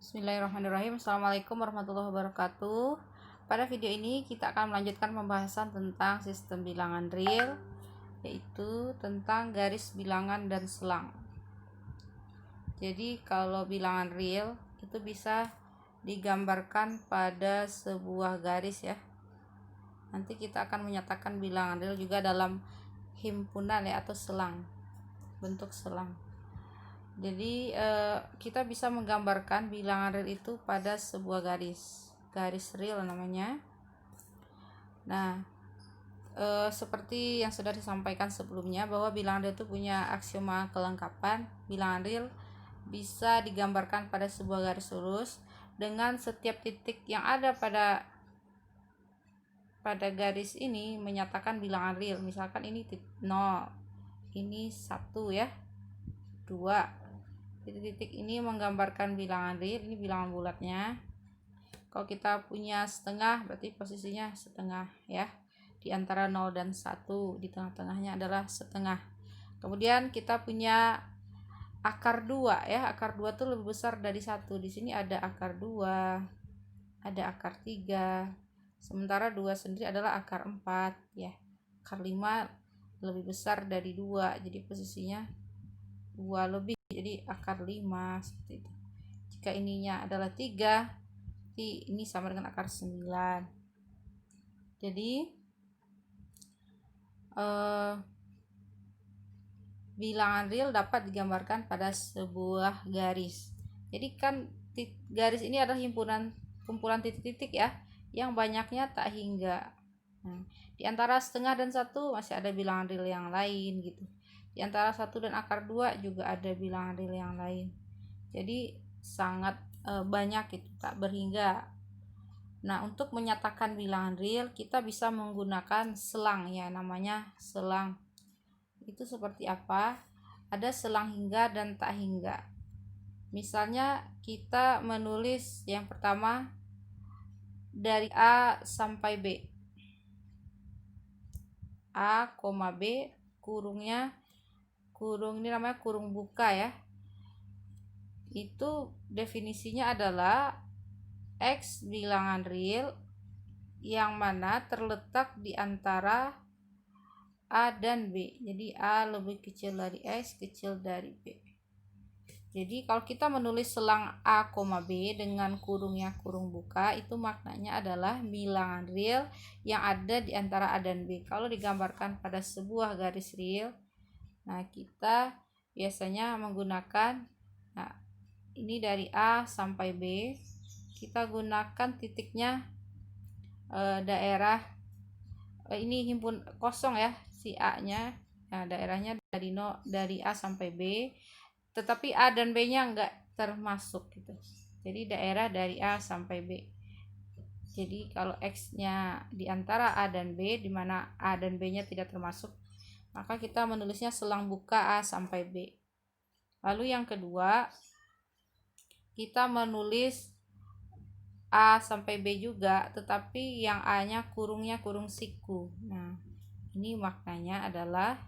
Bismillahirrahmanirrahim. Assalamualaikum warahmatullahi wabarakatuh. Pada video ini kita akan melanjutkan pembahasan tentang sistem bilangan real, yaitu tentang garis bilangan dan selang. Jadi kalau bilangan real itu bisa digambarkan pada sebuah garis ya. Nanti kita akan menyatakan bilangan real juga dalam himpunan ya, atau selang, bentuk selang. Jadi kita bisa menggambarkan bilangan real itu pada sebuah garis real namanya. Nah, seperti yang sudah disampaikan sebelumnya bahwa bilangan real itu punya aksioma kelengkapan. Bilangan real bisa digambarkan pada sebuah garis lurus dengan setiap titik yang ada pada garis ini menyatakan bilangan real. Misalkan ini 0, ini 1 ya, 2. Titik-titik ini menggambarkan bilangan real, ini bilangan bulatnya. Kalau kita punya setengah berarti posisinya setengah ya, di antara 0 dan 1, di tengah-tengahnya adalah setengah. Kemudian kita punya akar 2 ya, akar 2 itu lebih besar dari 1. Di sini ada akar 2, ada akar 3, sementara 2 sendiri adalah akar 4 ya. Akar 5 lebih besar dari 2, jadi posisinya 2 lebih, jadi akar 5 seperti itu. Jika ininya adalah 3, ini sama dengan akar 9. Jadi bilangan real dapat digambarkan pada sebuah garis. Jadi kan garis ini adalah kumpulan titik-titik ya, yang banyaknya tak hingga. Nah, di antara setengah dan 1 masih ada bilangan real yang lain gitu. Di antara 1 dan akar 2 juga ada bilangan real yang lain. Jadi sangat banyak itu, tak berhingga. Nah, untuk menyatakan bilangan real kita bisa menggunakan selang ya, namanya selang. Itu seperti apa? Ada selang hingga dan tak hingga. Misalnya kita menulis yang pertama dari A sampai B. A, B, kurung ini namanya kurung buka ya. Itu definisinya adalah X bilangan real yang mana terletak di antara A dan B. Jadi A lebih kecil dari X, kecil dari B. Jadi kalau kita menulis selang A, B dengan kurungnya kurung buka, itu maknanya adalah bilangan real yang ada di antara A dan B. Kalau digambarkan pada sebuah garis real, nah kita biasanya menggunakan, nah ini dari A sampai B, kita gunakan titiknya daerah ini himpun kosong ya, si A nya. Nah, daerahnya dari A sampai B, tetapi A dan B nya enggak termasuk gitu. Jadi daerah dari A sampai B. Jadi kalau X nya di antara A dan B, di mana A dan B nya tidak termasuk, maka kita menulisnya selang buka A sampai B. Lalu yang kedua, kita menulis A sampai B juga, tetapi yang A nya kurungnya kurung siku. Nah, ini maknanya adalah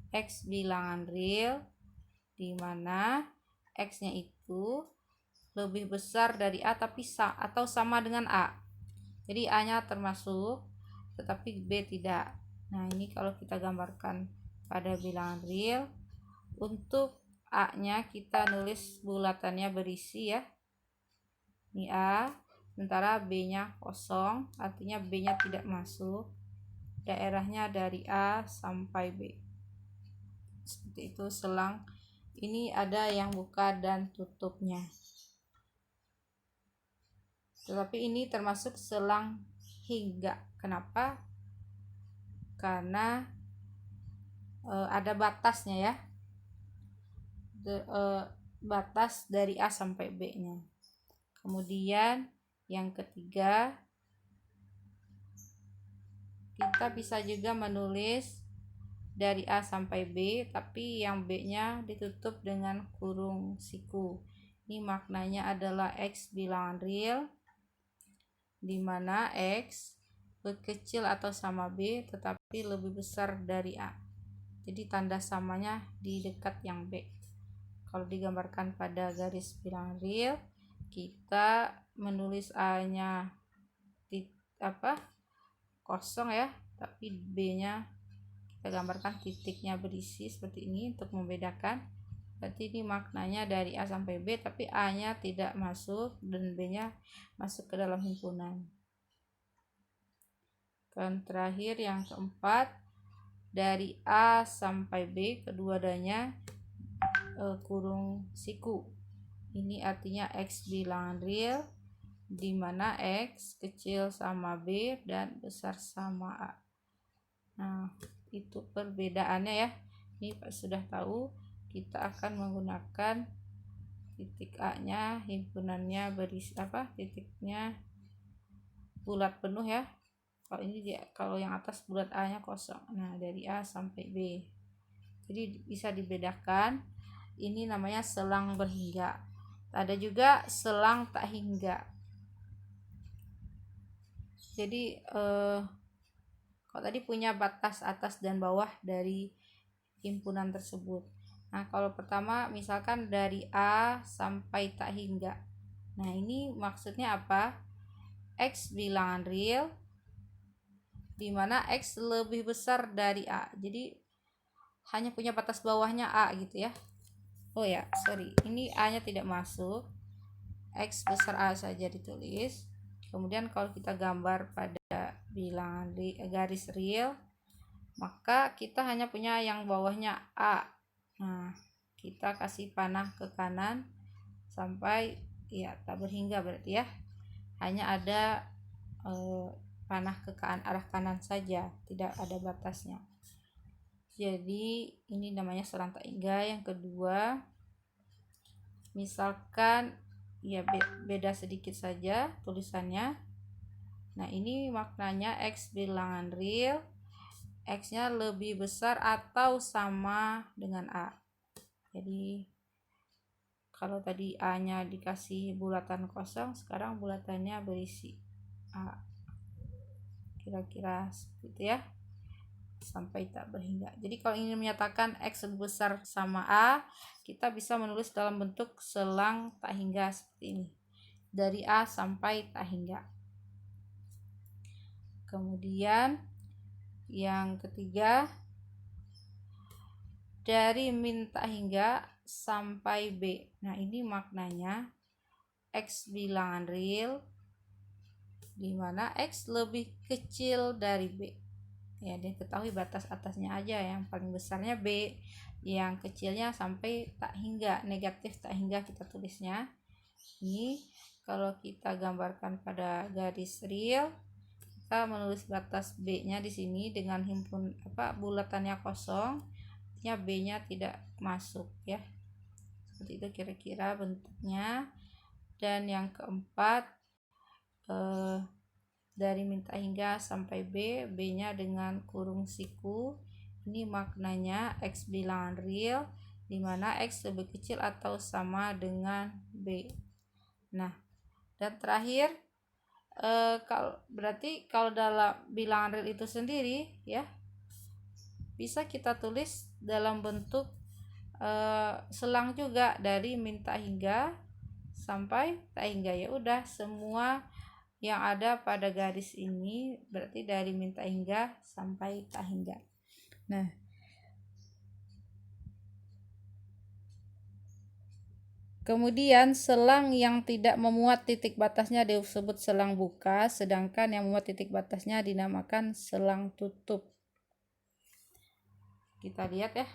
X bilangan real di mana X nya itu lebih besar dari A tapi atau sama dengan A. Jadi A nya termasuk tetapi B tidak. Nah, ini kalau kita gambarkan pada bilangan real, untuk A nya kita nulis bulatannya berisi ya, ini A, sementara B nya kosong, artinya B nya tidak masuk. Daerahnya dari A sampai B. Seperti itu selang. Ini ada yang buka dan tutupnya. Tetapi ini termasuk selang hingga. Kenapa? Karena ada batasnya ya, batas dari A sampai B nya. Kemudian yang ketiga, kita bisa juga menulis dari A sampai B tapi yang B nya ditutup dengan kurung siku. Ini maknanya adalah X bilangan real di mana X kecil atau sama B tetapi lebih besar dari A. Jadi tanda samanya di dekat yang B. Kalau digambarkan pada garis bilangan real, kita menulis A-nya kosong ya, tapi B-nya kita gambarkan titiknya berisi seperti ini untuk membedakan. Berarti ini maknanya dari A sampai B, tapi A-nya tidak masuk dan B-nya masuk ke dalam himpunan. Dan terakhir yang keempat, dari A sampai B kedua-duanya kurung siku. Ini artinya X bilangan real, di mana X kecil sama B dan besar sama A. Nah, itu perbedaannya ya. Ini sudah tahu, kita akan menggunakan titik A-nya, himpunannya berisi titiknya bulat penuh ya. Kalau ini kalau yang atas bulat A-nya kosong. Nah, dari A sampai B. Jadi bisa dibedakan. Ini namanya selang berhingga. Ada juga selang tak hingga. Jadi kalau tadi punya batas atas dan bawah dari himpunan tersebut. Nah, kalau pertama misalkan dari A sampai tak hingga. Nah, ini maksudnya apa? X bilangan real di mana X lebih besar dari A. Jadi hanya punya batas bawahnya A gitu ya. Oh ya, sorry. Ini A-nya tidak masuk. X besar A saja ditulis. Kemudian kalau kita gambar pada bilangan garis real, maka kita hanya punya yang bawahnya A. Nah, kita kasih panah ke kanan sampai ya tak berhingga berarti ya. Hanya ada panah ke arah kanan saja, tidak ada batasnya. Jadi ini namanya selang tak hingga. Yang kedua, misalkan ya beda sedikit saja tulisannya. Nah, ini maknanya X bilangan real, X-nya lebih besar atau sama dengan A. Jadi kalau tadi A-nya dikasih bulatan kosong, sekarang bulatannya berisi A. Kira-kira seperti itu ya, sampai tak berhingga. Jadi kalau ingin menyatakan X besar sama A, kita bisa menulis dalam bentuk selang tak hingga seperti ini, dari A sampai tak hingga. Kemudian yang ketiga, dari min tak hingga sampai B. Nah, ini maknanya X bilangan real di mana X lebih kecil dari B. Ya, diketahui batas atasnya aja, yang paling besarnya B, yang kecilnya sampai tak hingga, negatif tak hingga kita tulisnya. Ini kalau kita gambarkan pada garis real, kita menulis batas B-nya di sini dengan bulatannya kosong, artinya B-nya tidak masuk ya. Seperti itu kira-kira bentuknya. Dan yang keempat, dari min tak hingga sampai B, B-nya dengan kurung siku. Ini maknanya X bilangan real di mana X lebih kecil atau sama dengan B. Nah, dan terakhir berarti kalau dalam bilangan real itu sendiri ya, bisa kita tulis dalam bentuk selang juga, dari min tak hingga sampai tak hingga. Ya udah, semua yang ada pada garis ini berarti dari min tak hingga sampai tak hingga. Nah, kemudian selang yang tidak memuat titik batasnya disebut selang buka, sedangkan yang memuat titik batasnya dinamakan selang tutup. Kita lihat ya.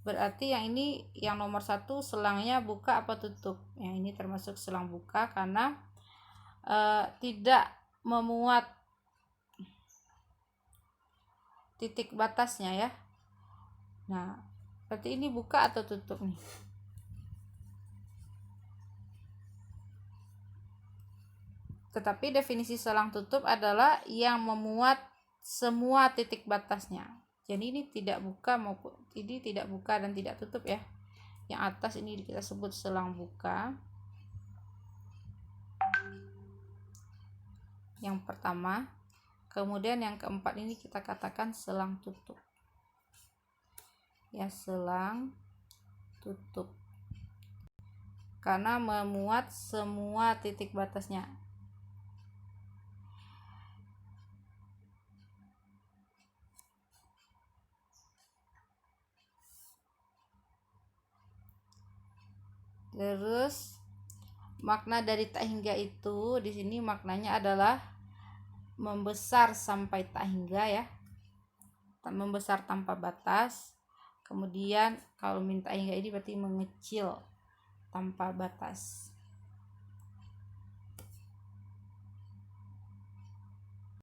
Berarti yang ini, yang nomor 1, selangnya buka apa tutup? Yang ini termasuk selang buka karena tidak memuat titik batasnya ya. Nah, berarti ini buka atau tutup nih? Tetapi definisi selang tutup adalah yang memuat semua titik batasnya. Jadi ini tidak buka dan tidak tutup ya. Yang atas ini kita sebut selang buka. Yang pertama, kemudian yang keempat ini kita katakan selang tutup. Ya, selang tutup. karena memuat semua titik batasnya. Terus makna dari tak hingga itu di sini maknanya adalah membesar sampai tak hingga ya, membesar tanpa batas. Kemudian kalau minta hingga ini berarti mengecil tanpa batas.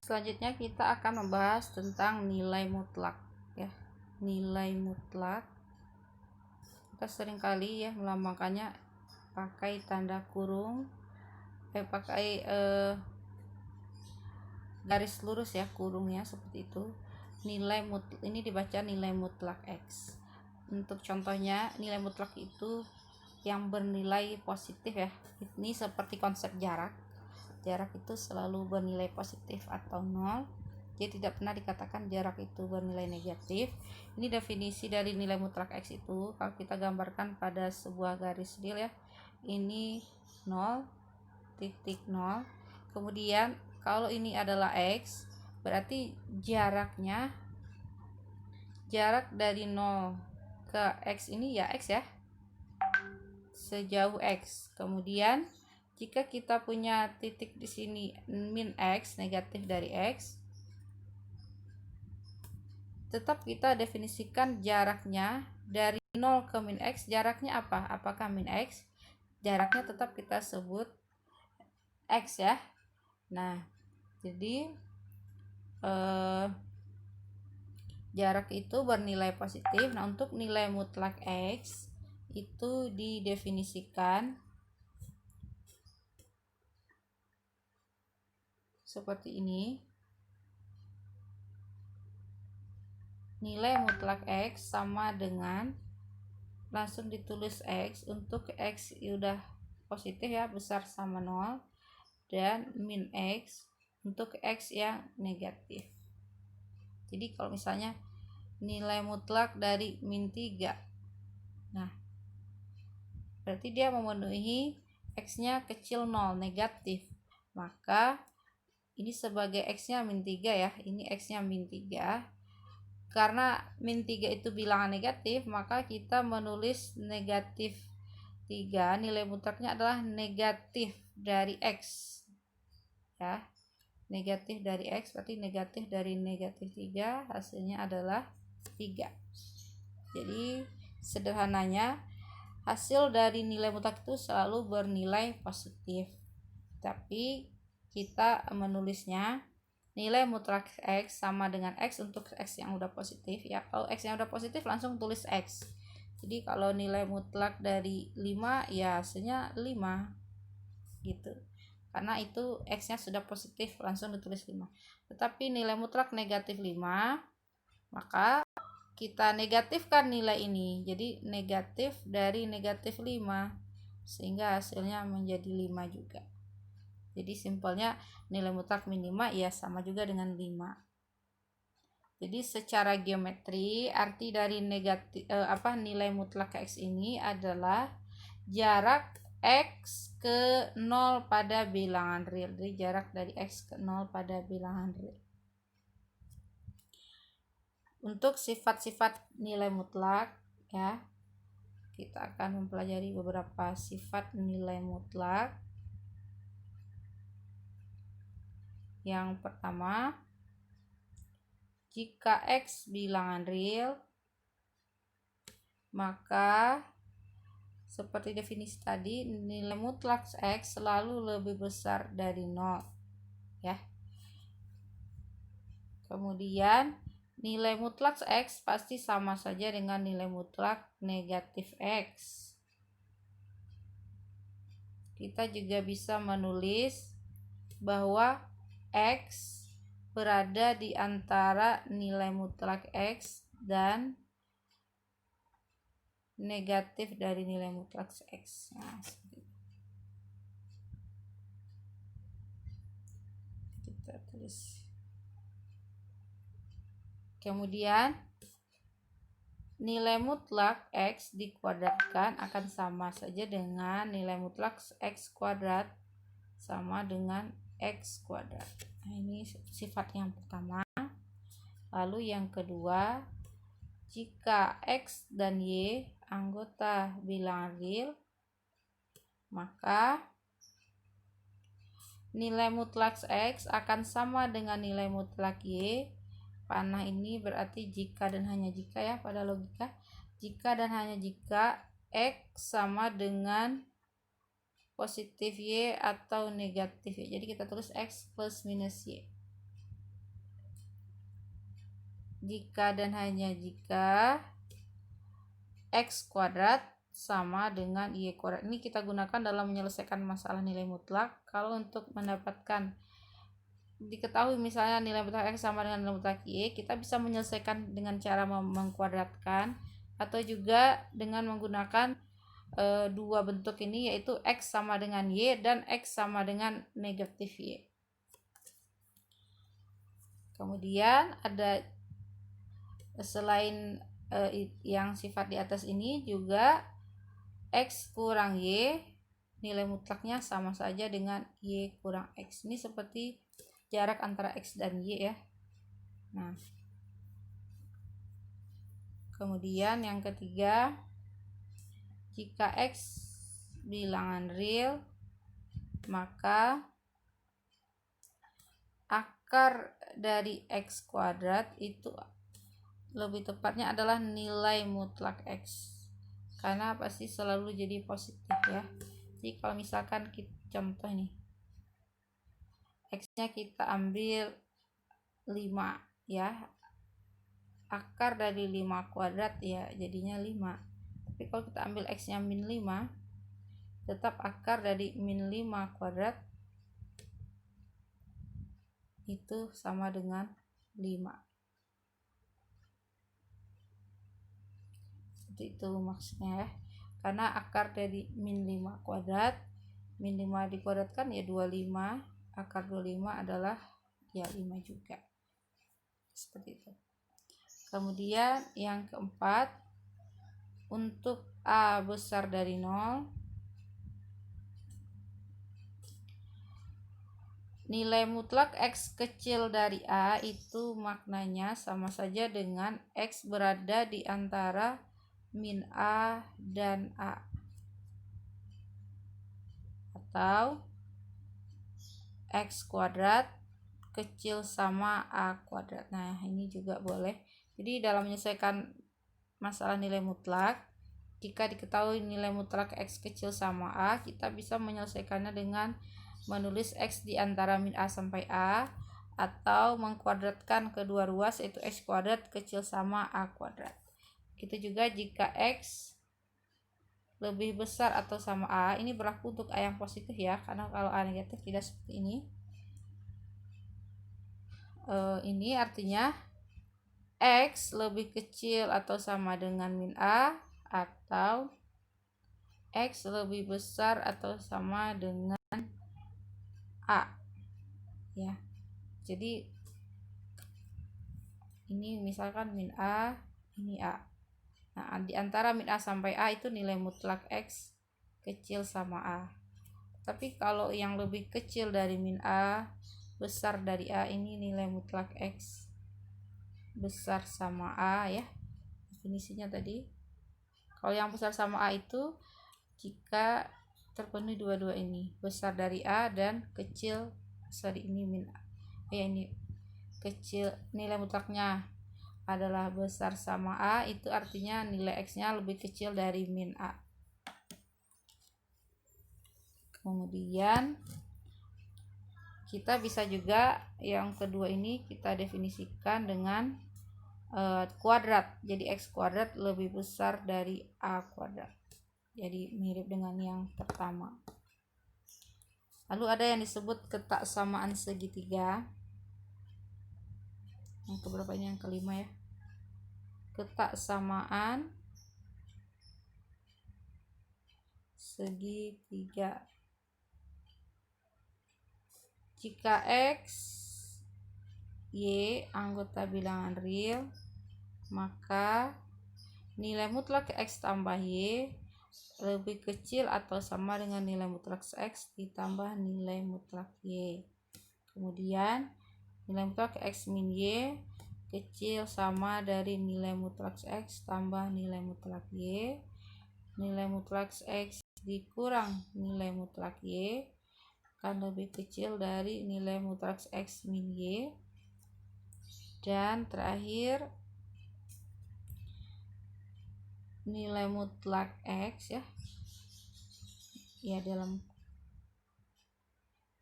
Selanjutnya kita akan membahas tentang nilai mutlak ya. Nilai mutlak kita seringkali ya melambangkannya pakai tanda kurung, pakai garis lurus ya, kurungnya seperti itu. Nilai mutlak ini dibaca nilai mutlak X. Untuk contohnya nilai mutlak itu yang bernilai positif ya. Ini seperti konsep jarak. Jarak itu selalu bernilai positif atau 0. Jadi tidak pernah dikatakan jarak itu bernilai negatif. Ini definisi dari nilai mutlak X itu kalau kita gambarkan pada sebuah garis real ya. Ini 0, titik 0. Kemudian kalau ini adalah X, berarti jarak dari 0 ke X ini ya X ya, sejauh X. Kemudian jika kita punya titik di sini min X, negatif dari X, tetap kita definisikan jaraknya dari 0 ke min X. Jaraknya apa? Apakah min X? Jaraknya tetap kita sebut X ya. Nah, jadi jarak itu bernilai positif. Nah, untuk nilai mutlak X itu didefinisikan seperti ini. Nilai mutlak X sama dengan, langsung ditulis X. Untuk X udah positif ya, besar sama 0, dan min X untuk X yang negatif. Jadi kalau misalnya nilai mutlak dari min 3, nah berarti dia memenuhi X nya kecil 0, negatif, maka ini sebagai X nya min 3 ya, ini X nya min 3. Karena min 3 itu bilangan negatif, maka kita menulis negatif 3. Nilai mutlaknya adalah negatif dari X ya. Negatif dari X berarti negatif dari negatif 3, hasilnya adalah 3. Jadi sederhananya hasil dari nilai mutlak itu selalu bernilai positif. Tapi kita menulisnya nilai mutlak X sama dengan X untuk X yang udah positif ya. Kalau X yang udah positif langsung tulis X. Jadi kalau nilai mutlak dari 5 ya hasilnya 5 gitu. Karena itu X nya sudah positif, langsung ditulis 5. Tetapi nilai mutlak negatif 5, maka kita negatifkan nilai ini. Jadi negatif dari negatif 5, sehingga hasilnya menjadi 5 juga. Jadi simpelnya nilai mutlak min 5 ya sama juga dengan 5. Jadi secara geometri arti dari nilai mutlak X ini adalah jarak X ke 0 pada bilangan real. Jadi jarak dari X ke 0 pada bilangan real. Untuk sifat-sifat nilai mutlak ya, kita akan mempelajari beberapa sifat nilai mutlak. Yang pertama, jika X bilangan real, maka seperti definisi tadi, nilai mutlak X selalu lebih besar dari 0 ya. Kemudian nilai mutlak X pasti sama saja dengan nilai mutlak negatif X. Kita juga bisa menulis bahwa X berada di antara nilai mutlak X dan negatif dari nilai mutlak X. Nah, kita tulis. Kemudian nilai mutlak X dikuadratkan akan sama saja dengan nilai mutlak X kuadrat sama dengan X kuadrat. Nah, ini sifat yang pertama. Lalu yang kedua, jika X dan Y anggota bilangan real, maka nilai mutlak X akan sama dengan nilai mutlak Y. Panah ini berarti jika dan hanya jika ya pada logika. Jika dan hanya jika X sama dengan positif Y atau negatif Y. Jadi kita tulis X plus minus Y. Jika dan hanya jika X kuadrat sama dengan Y kuadrat. Ini kita gunakan dalam menyelesaikan masalah nilai mutlak. Kalau untuk mendapatkan diketahui misalnya nilai mutlak X sama dengan nilai mutlak Y, kita bisa menyelesaikan dengan cara mengkuadratkan atau juga dengan menggunakan dua bentuk ini, yaitu X sama dengan Y dan X sama dengan negatif Y. Kemudian ada selain yang sifat di atas ini juga X kurang Y, nilai mutlaknya sama saja dengan Y kurang X. Ini seperti jarak antara X dan Y ya. Nah, kemudian yang ketiga, jika X bilangan real, maka akar dari X kuadrat itu lebih tepatnya adalah nilai mutlak X, karena pasti selalu jadi positif ya. Jadi kalau misalkan kita contoh nih, X nya kita ambil 5 ya, akar dari 5 kuadrat ya jadinya 5. Tapi kalau kita ambil X nya min 5, tetap akar dari min 5 kuadrat itu sama dengan 5. Seperti itu maksudnya ya. Karena akar dari min 5 kuadrat, min 5 dikuadratkan ya 25, akar 25 adalah ya 5 juga. Seperti itu. Kemudian yang keempat, untuk A besar dari 0, nilai mutlak X kecil dari A itu maknanya sama saja dengan X berada di antara min A dan A, atau X kuadrat kecil sama A kuadrat. Nah, ini juga boleh. Jadi dalam menyelesaikan masalah nilai mutlak, jika diketahui nilai mutlak X kecil sama A, kita bisa menyelesaikannya dengan menulis X di antara min A sampai A, atau mengkuadratkan kedua ruas, yaitu X kuadrat kecil sama A kuadrat. Begitu juga jika X lebih besar atau sama A, ini berlaku untuk A yang positif ya, karena kalau A negatif tidak seperti ini. Ini artinya X lebih kecil atau sama dengan min A, atau X lebih besar atau sama dengan A ya. Jadi ini misalkan min A, ini A. Nah, di antara min A sampai A itu nilai mutlak X kecil sama A. Tapi kalau yang lebih kecil dari min A, besar dari A, ini nilai mutlak X besar sama A ya. Definisinya tadi. Kalau yang besar sama A itu jika terpenuhi dua-dua ini, besar dari A dan kecil dari ini min A. Ini kecil, nilai mutlaknya adalah besar sama A, itu artinya nilai X-nya lebih kecil dari min A. Kemudian kita bisa juga yang kedua ini kita definisikan dengan kuadrat. Jadi X kuadrat lebih besar dari A kuadrat. Jadi mirip dengan yang pertama. Lalu ada yang disebut ketaksamaan segitiga. Yang keberapa ini? Yang kelima ya. Ketaksamaan segitiga. Jika X, Y anggota bilangan real, maka nilai mutlak X tambah Y lebih kecil atau sama dengan nilai mutlak X ditambah nilai mutlak Y. Kemudian nilai mutlak X min Y kecil sama dari nilai mutlak X tambah nilai mutlak Y. Nilai mutlak X dikurang nilai mutlak Y akan lebih kecil dari nilai mutlak X min Y. Dan terakhir nilai mutlak X ya dalam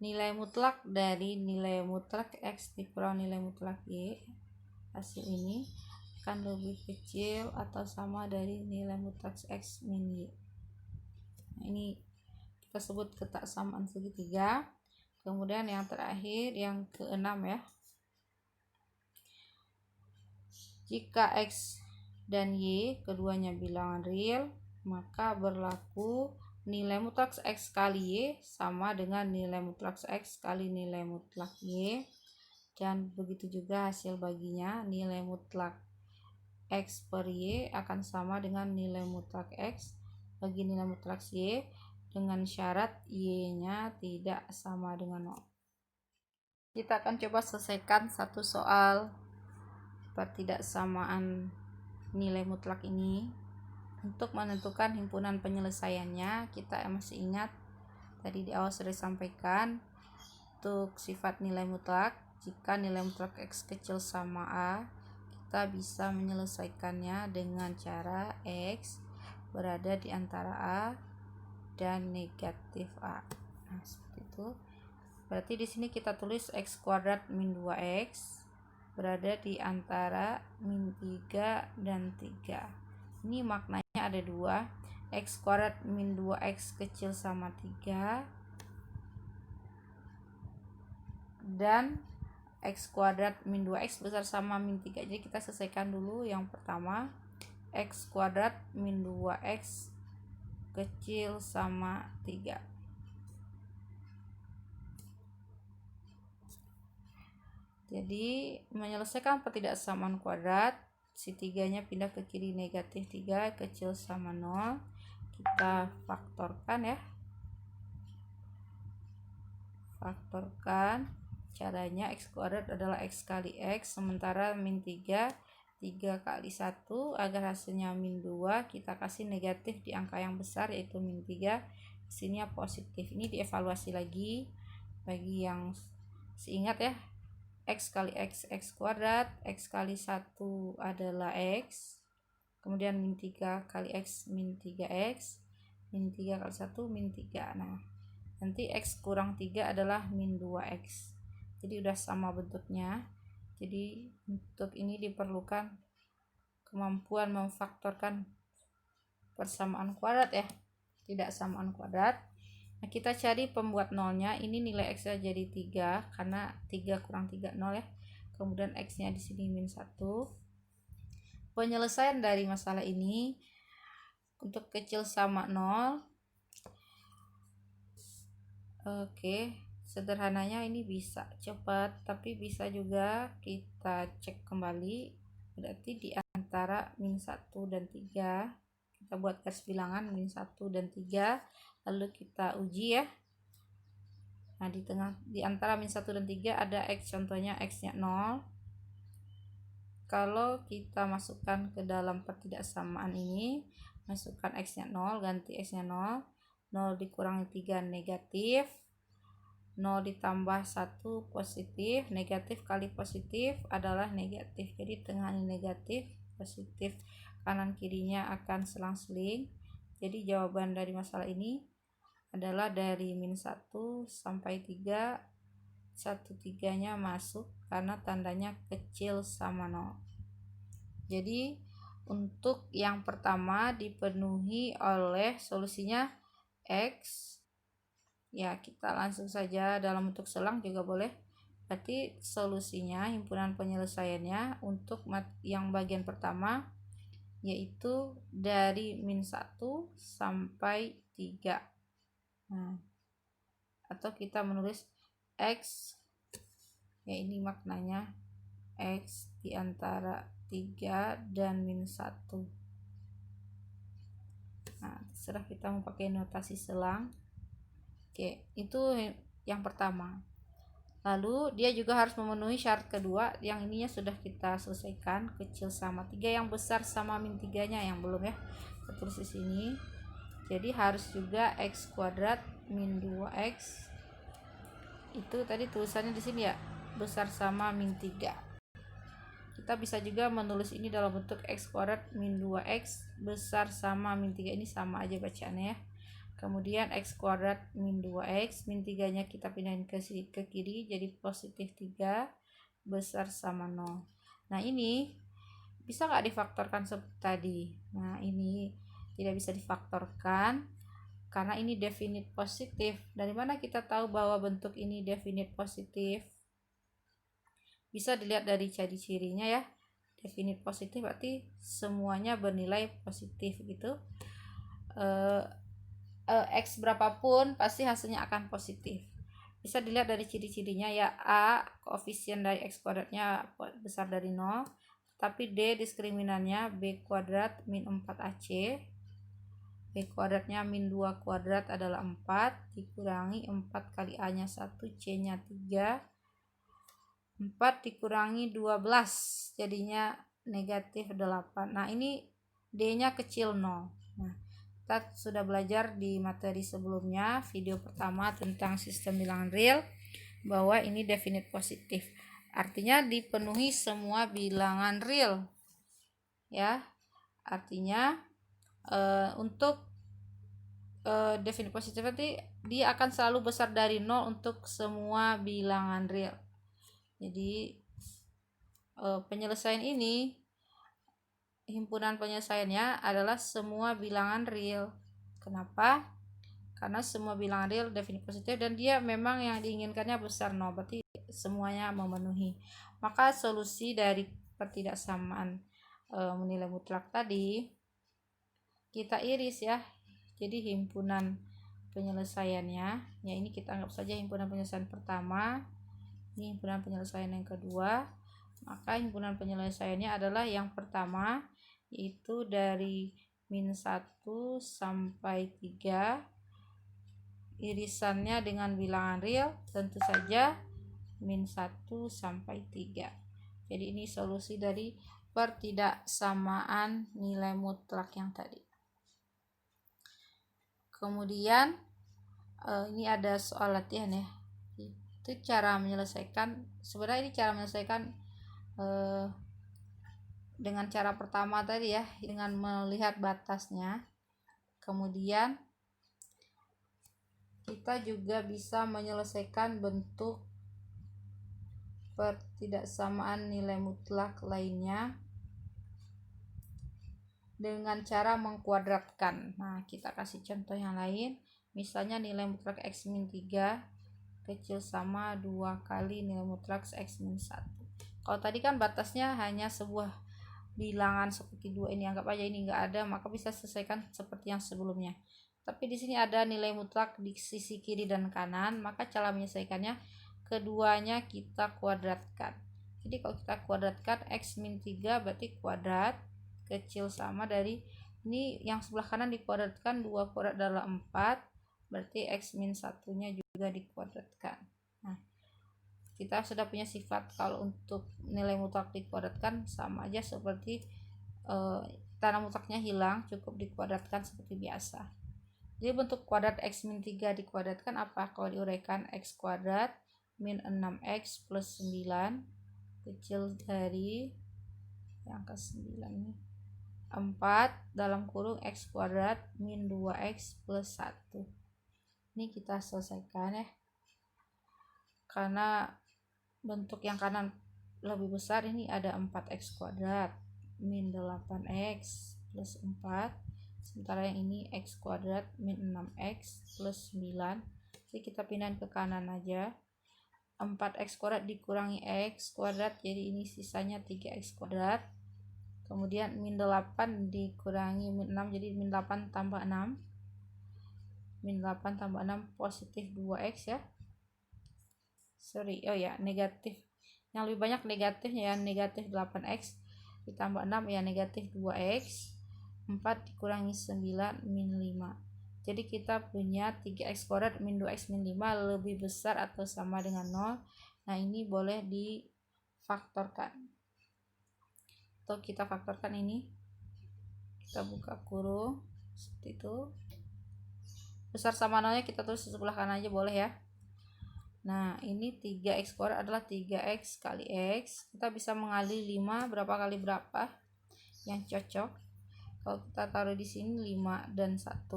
nilai mutlak dari nilai mutlak X dikurang nilai mutlak Y, hasil ini akan lebih kecil atau sama dari nilai mutlak X min Y. Nah, ini kita sebut ketaksamaan segitiga. Kemudian yang terakhir yang keenam ya, jika X dan Y keduanya bilangan real, maka berlaku nilai mutlak X kali Y sama dengan nilai mutlak X kali nilai mutlak Y. Dan begitu juga hasil baginya, nilai mutlak X per Y akan sama dengan nilai mutlak X bagi nilai mutlak Y dengan syarat Y-nya tidak sama dengan 0. Kita akan coba selesaikan satu soal pertidaksamaan nilai mutlak ini. Untuk menentukan himpunan penyelesaiannya, kita masih ingat tadi di awal sudah disampaikan untuk sifat nilai mutlak, jika nilai mutlak X kecil sama A, kita bisa menyelesaikannya dengan cara X berada di antara A dan negatif A. Nah, seperti itu. Berarti di sini kita tulis X kuadrat min 2X berada di antara min 3 dan 3. Ini maknanya ada dua, X kuadrat min 2X kecil sama 3 dan X kuadrat min 2X besar sama min 3. Jadi kita selesaikan dulu yang pertama, X kuadrat min 2X kecil sama 3. Jadi menyelesaikan pertidaksamaan kuadrat, si 3-nya pindah ke kiri, negatif 3 kecil sama 0. Kita faktorkan ya. Faktorkan. Caranya X kuadrat adalah X kali X, sementara min 3 kali 1, agar hasilnya min 2 kita kasih negatif di angka yang besar yaitu min 3, sininya positif. Ini dievaluasi lagi bagi yang seingat ya, X kali X kuadrat, X kali 1 adalah X, kemudian min 3 kali X min 3X, min 3 kali 1 min 3. Nah, nanti X kurang 3 adalah min 2X. Jadi udah sama bentuknya. Jadi untuk ini diperlukan kemampuan memfaktorkan persamaan kuadrat ya, tidak samaan kuadrat. Nah, kita cari pembuat nolnya. Ini nilai X-nya jadi 3 karena 3 kurang 3 0 ya. Kemudian X-nya di sini min 1. Penyelesaian dari masalah ini untuk kecil sama 0. Oke, sederhananya ini bisa cepat, tapi bisa juga kita cek kembali. Berarti di antara min 1 dan 3 kita buat garis bilangan min 1 dan 3, lalu kita uji ya. Nah, di antara min 1 dan 3 ada X, contohnya X-nya 0. Kalau kita masukkan ke dalam pertidaksamaan ini, masukkan X-nya 0, ganti X-nya 0, 0 dikurangi 3 negatif, 0 ditambah 1 positif, negatif kali positif adalah negatif. Jadi tengah ini negatif, positif, kanan kirinya akan selang-seling. Jadi jawaban dari masalah ini adalah dari min 1 sampai 3, 1/3-nya masuk karena tandanya kecil sama 0. Jadi untuk yang pertama dipenuhi oleh solusinya X. Ya, kita langsung saja dalam bentuk selang juga boleh. Berarti solusinya, himpunan penyelesaiannya untuk yang bagian pertama yaitu dari min 1 sampai 3. Nah, atau kita menulis X, ya ini maknanya X di antara 3 dan min 1. Nah, terserah kita mau pakai notasi selang. Oke, itu yang pertama. Lalu dia juga harus memenuhi syarat kedua, yang ininya sudah kita selesaikan, kecil sama 3, yang besar sama min 3-nya yang belum ya. Kita tulis di sini. Jadi harus juga x kuadrat min 2x. Itu tadi tulisannya di sini ya, besar sama min 3. Kita bisa juga menulis ini dalam bentuk x kuadrat min 2x besar sama min 3, ini sama aja bacaannya ya. Kemudian x kuadrat min 2x, min 3 nya kita pindahin ke kiri jadi positif 3 besar sama 0. Nah ini bisa nggak difaktorkan seperti tadi? Nah ini tidak bisa difaktorkan karena ini definite positif. Dari mana kita tahu bahwa bentuk ini definite positif? Bisa dilihat dari ciri-cirinya ya. Definite positif berarti semuanya bernilai positif gitu. X berapapun pasti hasilnya akan positif. Bisa dilihat dari ciri-cirinya ya. A, koefisien dari x kuadratnya besar dari 0, tapi D diskriminannya B kuadrat min 4AC, B kuadratnya min 2 kuadrat adalah 4, dikurangi 4 kali A nya 1, C nya 3, 4 dikurangi 12 jadinya negatif 8. Nah ini D nya kecil 0. Nah kita sudah belajar di materi sebelumnya, video pertama tentang sistem bilangan real, bahwa ini definite positif, artinya dipenuhi semua bilangan real ya. Artinya untuk definite positif nanti dia akan selalu besar dari 0 untuk semua bilangan real. Jadi penyelesaian ini, himpunan penyelesaiannya adalah semua bilangan real. Kenapa? Karena semua bilangan real definite positif dan dia memang yang diinginkannya besar 0, berarti semuanya memenuhi. Maka solusi dari pertidaksamaan nilai mutlak tadi kita iris ya. Jadi himpunan penyelesaiannya, ya ini kita anggap saja himpunan penyelesaian pertama, ini himpunan penyelesaian yang kedua. Maka himpunan penyelesaiannya adalah yang pertama, yaitu dari min 1 sampai 3, irisannya dengan bilangan real tentu saja min 1 sampai 3. Jadi ini solusi dari pertidaksamaan nilai mutlak yang tadi. Kemudian ini ada soal latihan ya. Itu cara menyelesaikan, sebenarnya ini cara menyelesaikan dengan cara pertama tadi ya, dengan melihat batasnya. Kemudian kita juga bisa menyelesaikan bentuk pertidaksamaan nilai mutlak lainnya dengan cara mengkuadratkan. Nah kita kasih contoh yang lain, misalnya nilai mutlak x min 3 kecil sama 2 kali nilai mutlak x min 1. Kalau tadi kan batasnya hanya sebuah bilangan seperti 2 ini, anggap aja ini enggak ada, maka bisa selesaikan seperti yang sebelumnya. Tapi di sini ada nilai mutlak di sisi kiri dan kanan, maka cara menyelesaikannya keduanya kita kuadratkan. Jadi kalau kita kuadratkan x min 3 berarti kuadrat kecil sama dari ini yang sebelah kanan dikuadratkan, 2 kuadrat adalah 4, berarti x min 1-nya juga dikuadratkan. Nah kita sudah punya sifat kalau untuk nilai mutlak dikuadratkan sama aja seperti tanda mutlaknya hilang, cukup dikuadratkan seperti biasa. Jadi bentuk kuadrat x min 3 dikuadratkan apa? Kalau diuraikan x kuadrat min 6x plus 9 kecil dari yang ke 9 ini 4 dalam kurung x kuadrat min 2x plus 1. Ini kita selesaikan ya. Karena bentuk yang kanan lebih besar, ini ada 4x kuadrat min 8x plus 4, sementara yang ini x kuadrat min 6x plus 9. Jadi kita pindahin ke kanan aja, 4x kuadrat dikurangi x kuadrat, jadi ini sisanya 3x kuadrat. Kemudian min 8 dikurangi min 6, jadi min 8 tambah 6, min 8 tambah 6 positif 2x ya. Negatif, yang lebih banyak negatifnya ya, negatif 8x ditambah 6 ya negatif 2x. 4 dikurangi 9 min 5. Jadi kita punya 3x kuadrat min 2x min 5 lebih besar atau sama dengan 0. Nah, ini boleh difaktorkan. Atau kita faktorkan ini. Kita buka kurung seperti itu. Besar sama 0-nya kita tulis di sebelah kanan aja boleh ya. Nah, ini 3x kuadrat adalah 3x kali x. Kita bisa mengali 5 berapa kali berapa yang cocok. Kalau kita taruh di sini 5 dan 1,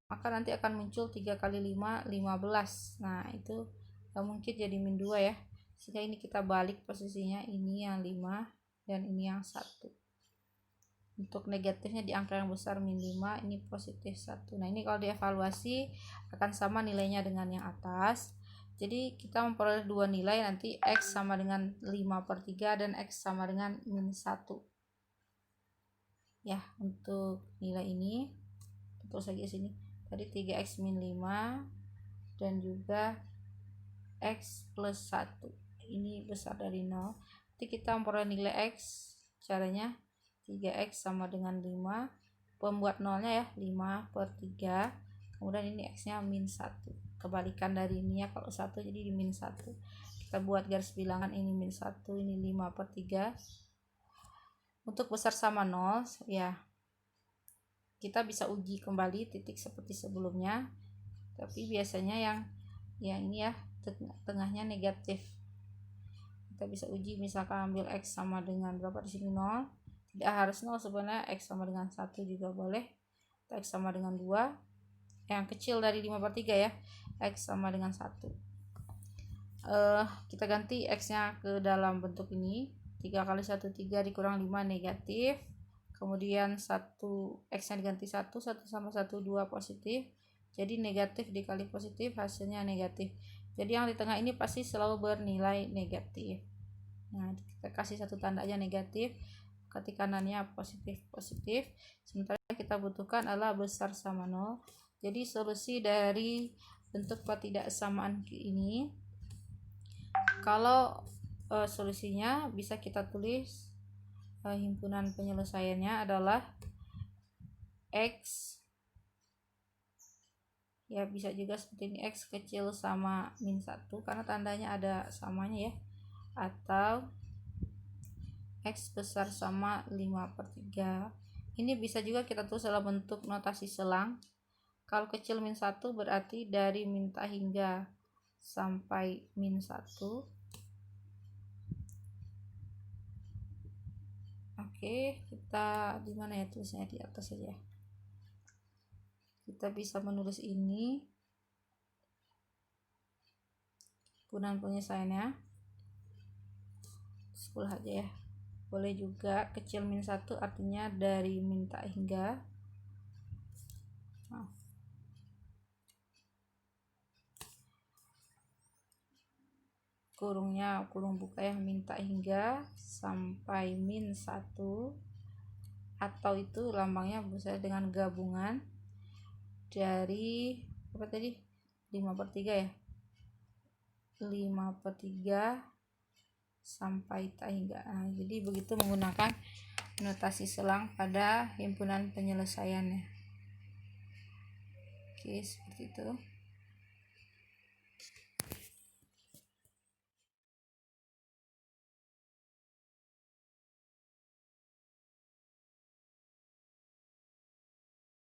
maka nanti akan muncul 3 kali 5, 15. Nah, itu gak mungkin jadi min 2 ya. Sehingga ini kita balik posisinya, ini yang 5 dan ini yang 1. Untuk negatifnya di angka yang besar min 5, ini positif 1. Nah, ini kalau dievaluasi akan sama nilainya dengan yang atas. Jadi kita memperoleh dua nilai, nanti x sama dengan 5/3 dan x sama dengan min 1. Ya, untuk nilai ini terus lagi sini. Tadi 3x min 5 dan juga x plus 1. Ini besar dari 0. Nanti kita memperoleh nilai x. Caranya 3x sama dengan 5. Pembuat nolnya ya, 5/3. Kemudian ini x-nya min 1. Kebalikan dari ini ya, kalau 1 jadi di min 1. Kita buat garis bilangan, ini min 1, ini 5/3. Untuk besar sama 0 ya, kita bisa uji kembali titik seperti sebelumnya, tapi biasanya yang ini ya, tengahnya negatif. Kita bisa uji, misalkan ambil x sama dengan berapa di sini 0. Tidak harus 0 sebenarnya, x sama dengan 1 juga boleh. Atau x sama dengan 2. Yang kecil dari 5/3 ya, x sama dengan 1. Kita ganti x-nya ke dalam bentuk ini. 3 kali 1 3 dikurang 5 negatif. Kemudian 1 x-nya diganti 1 sama 1 2 positif. Jadi negatif dikali positif hasilnya negatif. Jadi yang di tengah ini pasti selalu bernilai negatif. Nah, kita kasih satu tanda aja negatif. Ketik kanannya positif. Sementara yang kita butuhkan adalah besar sama 0. Jadi solusi dari bentuk ketidaksamaan ini, kalau solusinya bisa kita tulis, himpunan penyelesaiannya adalah x, ya bisa juga seperti ini, x kecil sama min 1 karena tandanya ada samanya ya, atau x besar sama 5/3. Ini bisa juga kita tulis dalam bentuk notasi selang. Kalau kecil min 1 berarti dari min tak hingga sampai min 1. Oke, kita di mana ya tulisnya, di atas saja. Kita bisa menulis ini himpunan penyelesaiannya 10 aja ya. Boleh juga kecil min 1 artinya dari min tak hingga. Kurungnya kurung buka ya, min tak hingga sampai min 1, atau itu lambangnya bisa dengan gabungan dari apa tadi, 5/3 ya, 5/3 sampai tak hingga. Nah, jadi begitu menggunakan notasi selang pada himpunan penyelesaiannya. Oke, seperti itu.